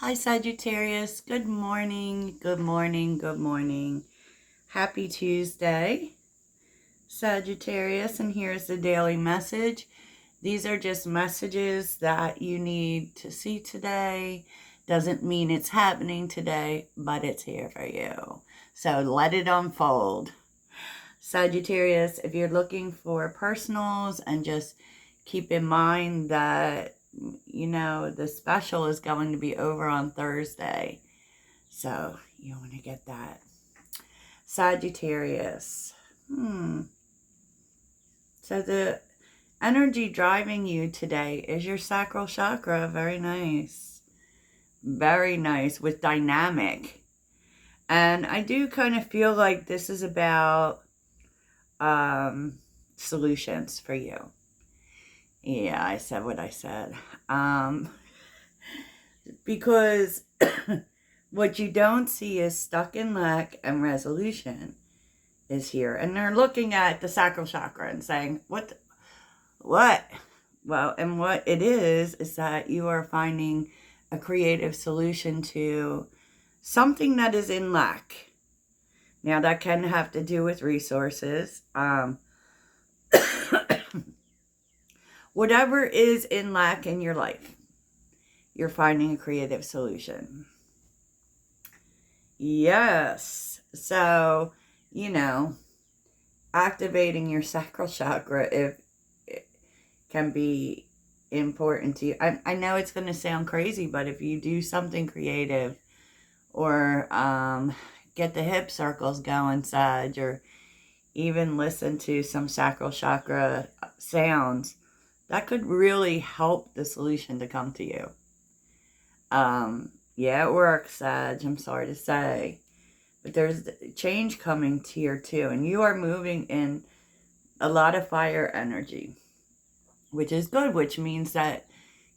Hi, Sagittarius. Good morning. Good morning. Good morning. Happy Tuesday, Sagittarius. And here's the daily message. These are just messages that you need to see today. Doesn't mean it's happening today, but it's here for you. So let it unfold. Sagittarius, if you're looking for personals, and just keep in mind that the special is going to be over on Thursday. So you want to get that. Sagittarius. So the energy driving you today is your sacral chakra. Very nice. Very nice with dynamic. And I do kind of feel like this is about solutions for you. Yeah, I said what I said. Because what you don't see is stuck in lack and resolution is here. And they're looking at the sacral chakra and saying, what? Well, and what it is that you are finding a creative solution to something that is in lack. Now, that can have to do with resources. Whatever is in lack in your life, you're finding a creative solution. Yes. So, activating your sacral chakra, if it can be important to you. I know it's going to sound crazy, but if you do something creative or get the hip circles going, Sag, or even listen to some sacral chakra sounds, that could really help the solution to come to you. Yeah, it works, Sag, I'm sorry to say. But there's change coming to here too. And you are moving in a lot of fire energy, which is good, which means that,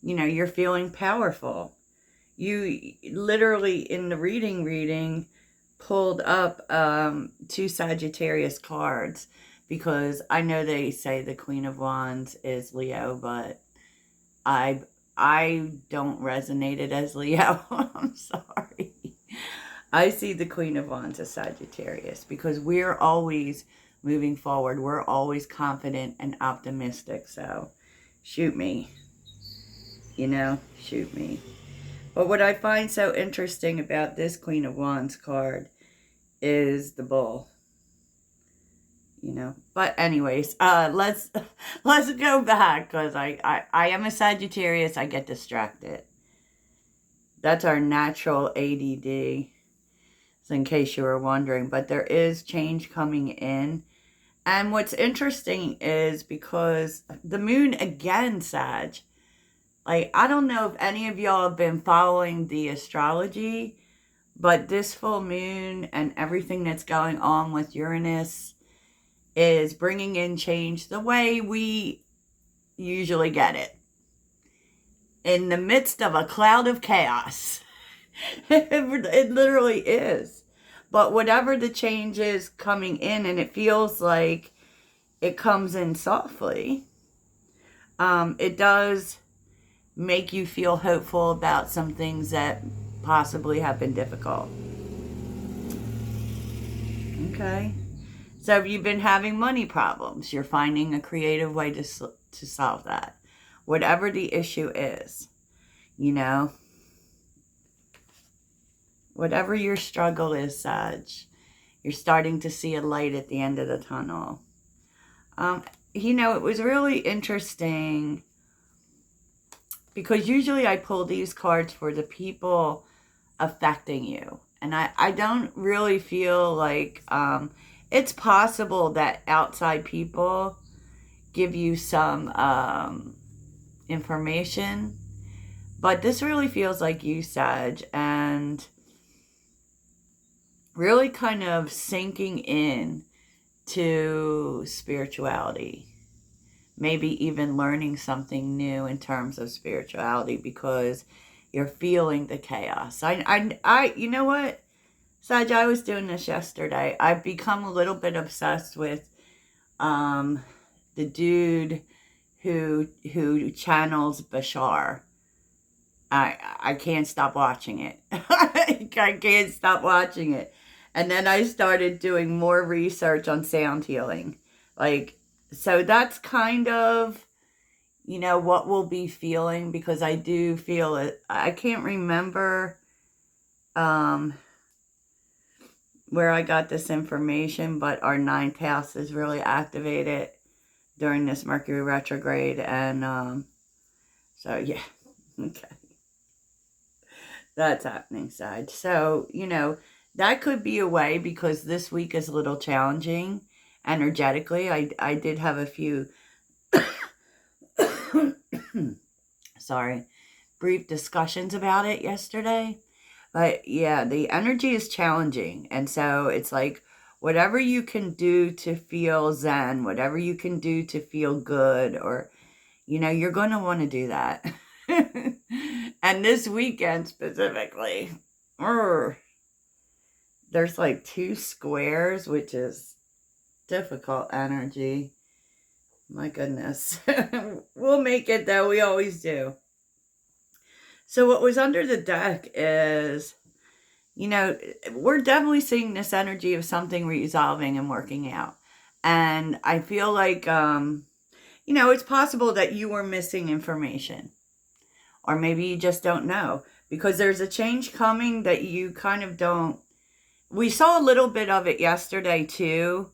you're feeling powerful. You literally, in the reading, pulled up 2 Sagittarius cards, because I know they say the Queen of Wands is Leo, but I don't resonate it as Leo. I'm sorry. I see the Queen of Wands as Sagittarius, because we're always moving forward. We're always confident and optimistic. So shoot me. Shoot me. But what I find so interesting about this Queen of Wands card is the bull. But anyways, let's go back, because I am a Sagittarius. I get distracted. That's our natural ADD, so in case you were wondering. But there is change coming in. And what's interesting is, because the moon again, Sag, I don't know if any of y'all have been following the astrology, but this full moon and everything that's going on with Uranus is bringing in change the way we usually get it. In the midst of a cloud of chaos. It literally is. But whatever the change is coming in, and it feels like it comes in softly, it does make you feel hopeful about some things that possibly have been difficult. Okay. So if you've been having money problems, you're finding a creative way to solve that. Whatever the issue is, whatever your struggle is, Sag, you're starting to see a light at the end of the tunnel. It was really interesting, because usually I pull these cards for the people affecting you. And I don't really feel like it's possible that outside people give you some information. But this really feels like you, Sag, and really kind of sinking in to spirituality. Maybe even learning something new in terms of spirituality, because you're feeling the chaos. You know what, Sag, I was doing this yesterday. I've become a little bit obsessed with the dude who channels Bashar. I can't stop watching it. I can't stop watching it. And then I started doing more research on sound healing. Like, so that's kind of, you know, what we'll be feeling, because I do feel it. I can't remember where I got this information, but our ninth house is really activated during this Mercury retrograde. And so, yeah, okay. That's happening, Sag. So, you know, that could be a way, because this week is a little challenging energetically. I did have a few, sorry, brief discussions about it yesterday. But yeah, the energy is challenging. And so it's like, whatever you can do to feel zen, whatever you can do to feel good, or, you know, you're going to want to do that. And this weekend specifically, there's like 2 squares, which is difficult energy. My goodness. We'll make it though. We always do. So what was under the deck is, you know, we're definitely seeing this energy of something resolving and working out. And I feel like, you know, it's possible that you were missing information. Or maybe you just don't know. Because there's a change coming that you kind of don't. We saw a little bit of it yesterday too.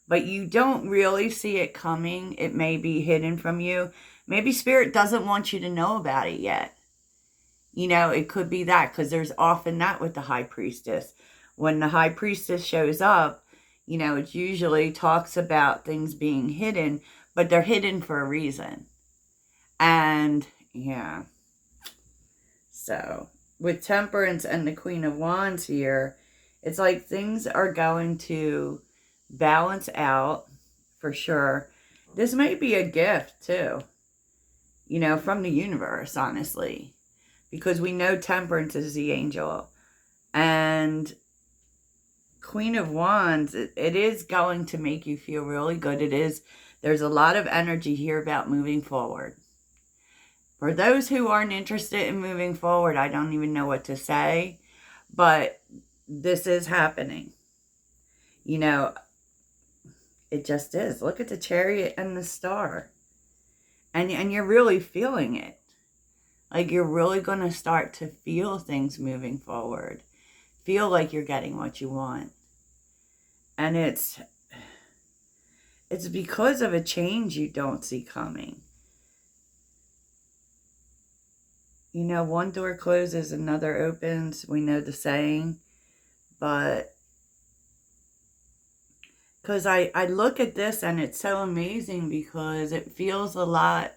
But you don't really see it coming. It may be hidden from you. Maybe Spirit doesn't want you to know about it yet. You know, it could be that, because there's often that with the High Priestess. When the High Priestess shows up, you know, it usually talks about things being hidden, but they're hidden for a reason. And, yeah. So, with Temperance and the Queen of Wands here, it's like things are going to balance out for sure. This may be a gift too, you know, from the universe, honestly, because we know Temperance is the angel, and Queen of Wands, it is going to make you feel really good. There's a lot of energy here about moving forward. For those who aren't interested in moving forward, I don't even know what to say, but this is happening. You know, it just is. Look at the Chariot and the Star. And you're really feeling it. Like, you're really going to start to feel things moving forward. Feel like you're getting what you want. And it's because of a change you don't see coming. You know, one door closes, another opens. We know the saying. But because I look at this and it's so amazing, because it feels a lot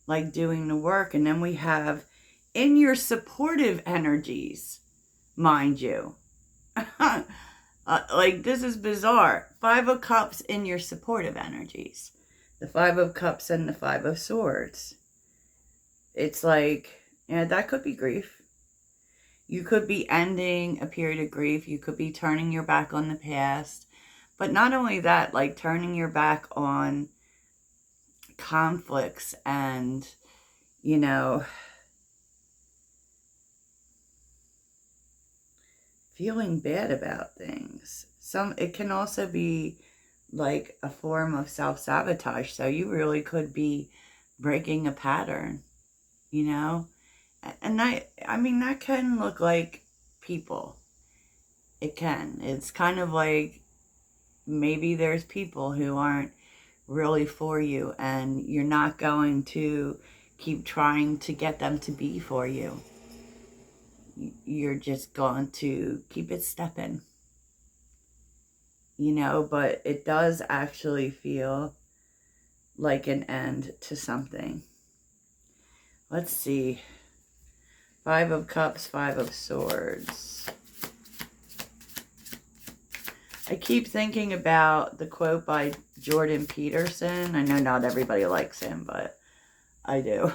like doing the work. And then we have in your supportive energies, mind you. Like, this is bizarre. 5 of Cups in your supportive energies. The 5 of Cups and the 5 of Swords. It's like, yeah, that could be grief. You could be ending a period of grief. You could be turning your back on the past. But not only that, like turning your back on conflicts and, you know, feeling bad about things. It can also be like a form of self-sabotage. So you really could be breaking a pattern, you know? And I mean, that can look like people. It can. It's kind of like, maybe there's people who aren't really for you, and you're not going to keep trying to get them to be for you. You're just going to keep it stepping. You know, but it does actually feel like an end to something. Let's see. 5 of Cups, 5 of Swords. I keep thinking about the quote by Jordan Peterson. I know not everybody likes him, but I do.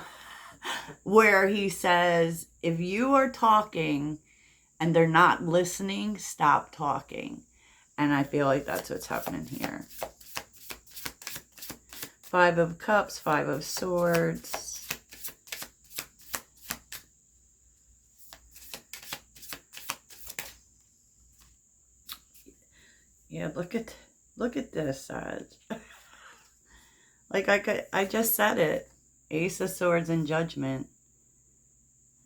Where he says, if you are talking and they're not listening, stop talking. And I feel like that's what's happening here. 5 of Cups, 5 of Swords. Yeah, look at this, Sag. Like I just said it. Ace of Swords and Judgment.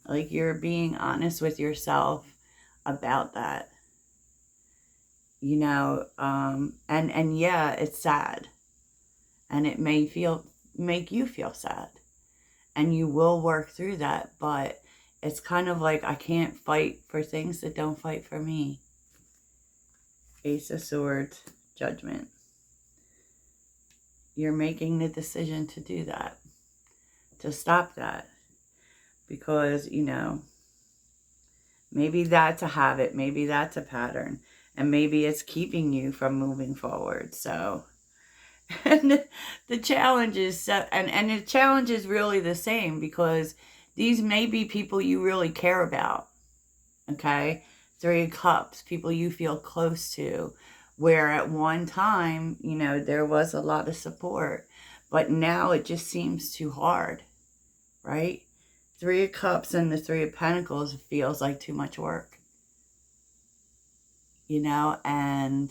Like you're being honest with yourself about that. You know, and yeah, it's sad. And it may make you feel sad. And you will work through that, but it's kind of like I can't fight for things that don't fight for me. Ace of Swords, Judgment. You're making the decision to do that, to stop that. Because, you know, maybe that's a habit, maybe that's a pattern, and maybe it's keeping you from moving forward. So, and the challenge is, and the challenge is really the same, because these may be people you really care about, okay? Three of Cups, people you feel close to, where at one time, you know, there was a lot of support, but now it just seems too hard, right? Three of Cups and the Three of Pentacles feels like too much work, you know, and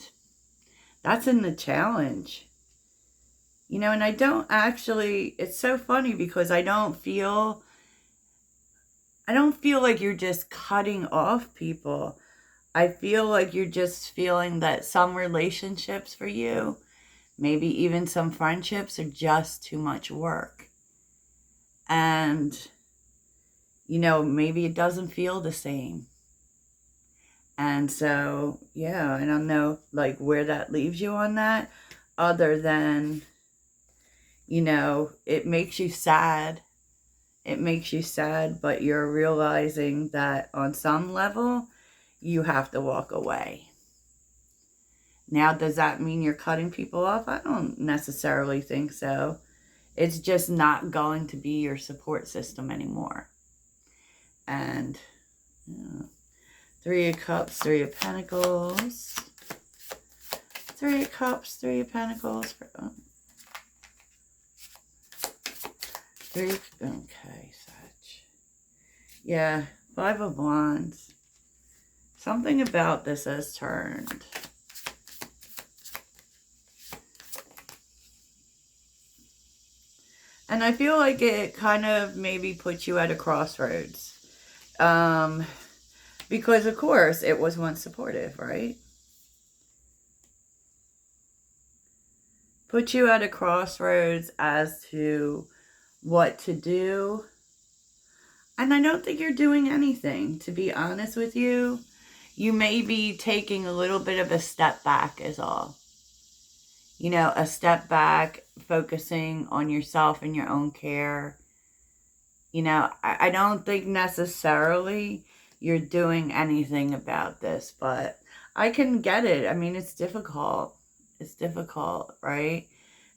that's in the challenge. You know, and I don't actually, it's so funny because I don't feel like you're just cutting off people. I feel like you're just feeling that some relationships for you, maybe even some friendships, are just too much work. And, you know, maybe it doesn't feel the same. And so, yeah, I don't know, like, where that leaves you on that, other than, you know, it makes you sad. It makes you sad, but you're realizing that on some level, you have to walk away. Now, does that mean you're cutting people off? I don't necessarily think so. It's just not going to be your support system anymore. And Three of Cups, Three of Pentacles. Three of Cups, Three of Pentacles. Okay, Sag. Yeah, Five of Wands. Something about this has turned. And I feel like it kind of maybe puts you at a crossroads. Because, of course, it was once supportive, right? Put you at a crossroads as to what to do. And I don't think you're doing anything, to be honest with you. You may be taking a little bit of a step back is all. You know, a step back, focusing on yourself and your own care. You know, I don't think necessarily you're doing anything about this, but I can get it. I mean, it's difficult. It's difficult, right?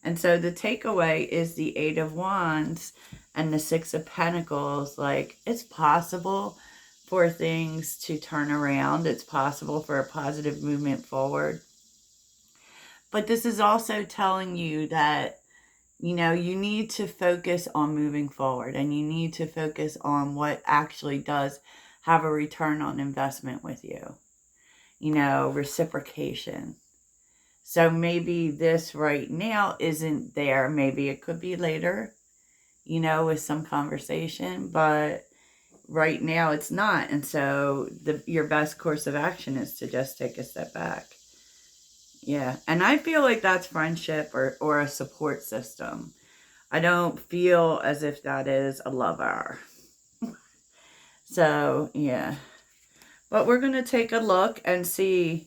And so the takeaway is the Eight of Wands and the Six of Pentacles. Like, it's possible for things to turn around. It's possible for a positive movement forward. But this is also telling you that, you know, you need to focus on moving forward, and you need to focus on what actually does have a return on investment with you. You know, reciprocation. So maybe this right now isn't there. Maybe it could be later, you know, with some conversation, but right now it's not. And so your best course of action is to just take a step back. Yeah. And I feel like that's friendship or a support system. I don't feel as if that is a lover. So, yeah. But we're going to take a look and see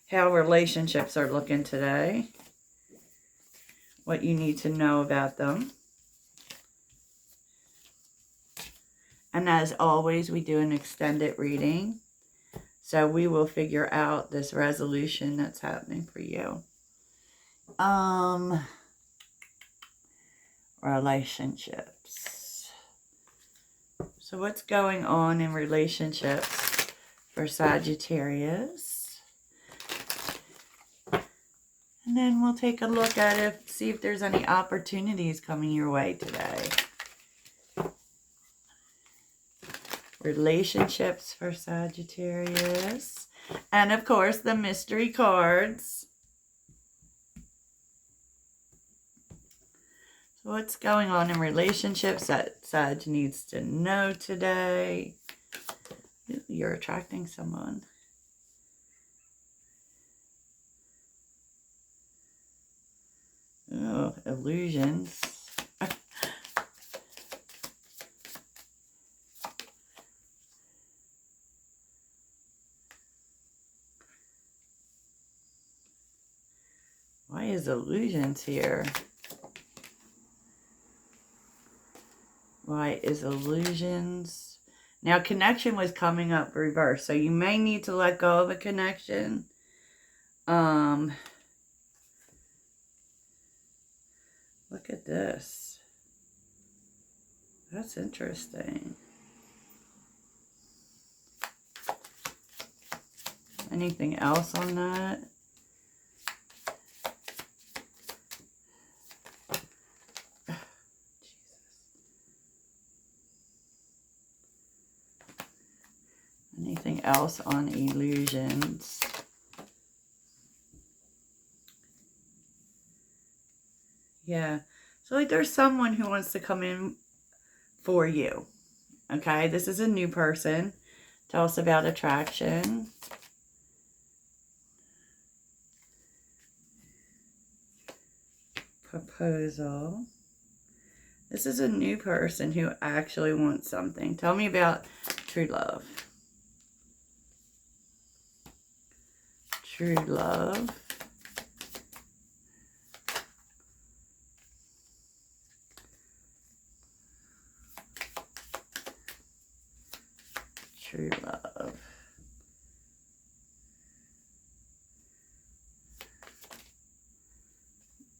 how relationships are looking today. What you need to know about them. And as always, we do an extended reading. So we will figure out this resolution that's happening for you. Relationships. So what's going on in relationships for Sagittarius? And then we'll take a look at it, see if there's any opportunities coming your way today. Relationships for Sagittarius. And of course, the mystery cards. So what's going on in relationships that Sag needs to know today? You're attracting someone. Oh, illusions. Why is illusions here? Why is illusions? Now, connection was coming up reverse, so you may need to let go of a connection. Look at this. That's interesting. Anything else on that? Anything else on illusions? Yeah. So like there's someone who wants to come in for you. Okay. This is a new person. Tell us about attraction. Proposal. This is a new person who actually wants something. Tell me about true love. True love. True love.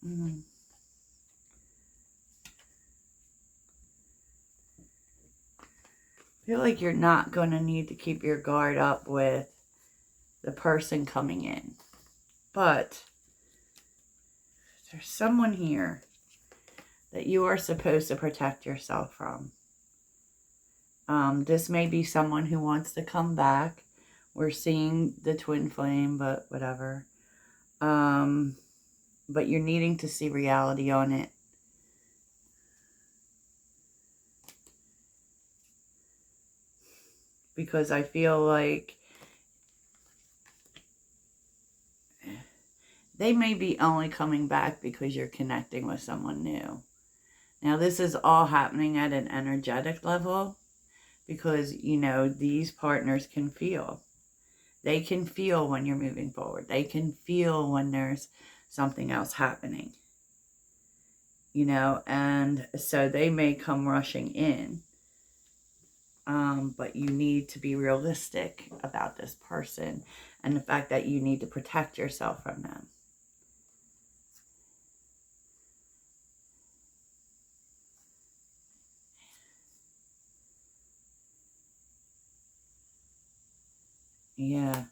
I feel like you're not going to need to keep your guard up with the person coming in. But there's someone here that you are supposed to protect yourself from. This may be someone who wants to come back. We're seeing the twin flame, but whatever. But you're needing to see reality on it. Because I feel like they may be only coming back because you're connecting with someone new. Now, this is all happening at an energetic level because, you know, these partners can feel. They can feel when you're moving forward. They can feel when there's something else happening. You know, and so they may come rushing in. But you need to be realistic about this person and the fact that you need to protect yourself from them. Yeah.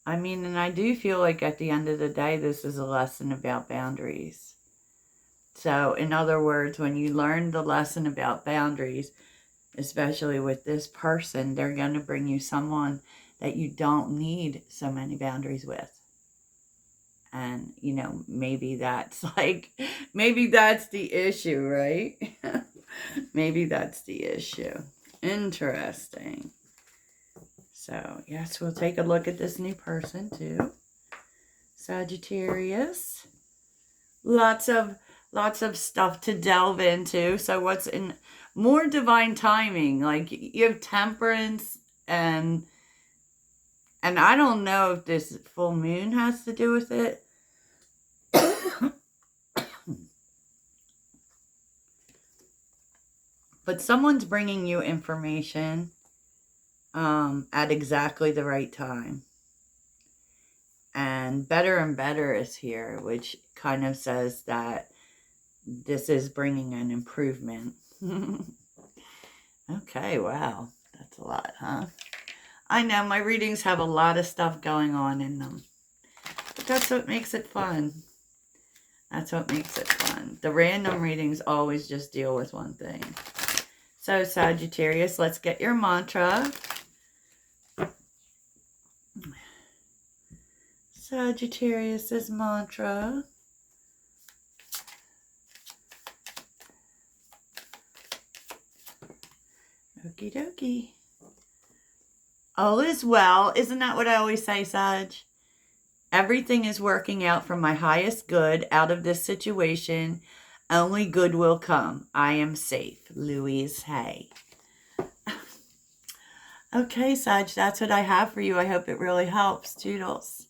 I mean, and I do feel like at the end of the day, this is a lesson about boundaries. So, in other words, when you learn the lesson about boundaries, especially with this person, they're going to bring you someone that you don't need so many boundaries with. And, you know, maybe that's maybe that's the issue, right? Maybe that's the issue. Interesting. So, yes, we'll take a look at this new person too. Sagittarius. Lots of stuff to delve into. So what's in more divine timing? Like you have Temperance and I don't know if this full moon has to do with it. But someone's bringing you information at exactly the right time. And better is here, which kind of says that this is bringing an improvement. Okay, wow. That's a lot, huh? I know, my readings have a lot of stuff going on in them. But that's what makes it fun. That's what makes it fun. The random readings always just deal with one thing. So, Sagittarius, let's get your mantra. Sagittarius's mantra. Okie dokie. All is well. Isn't that what I always say, Sag? Everything is working out for my highest good out of this situation. Only good will come. I am safe. Louise Hay. Okay, Sag, that's what I have for you. I hope it really helps. Toodles.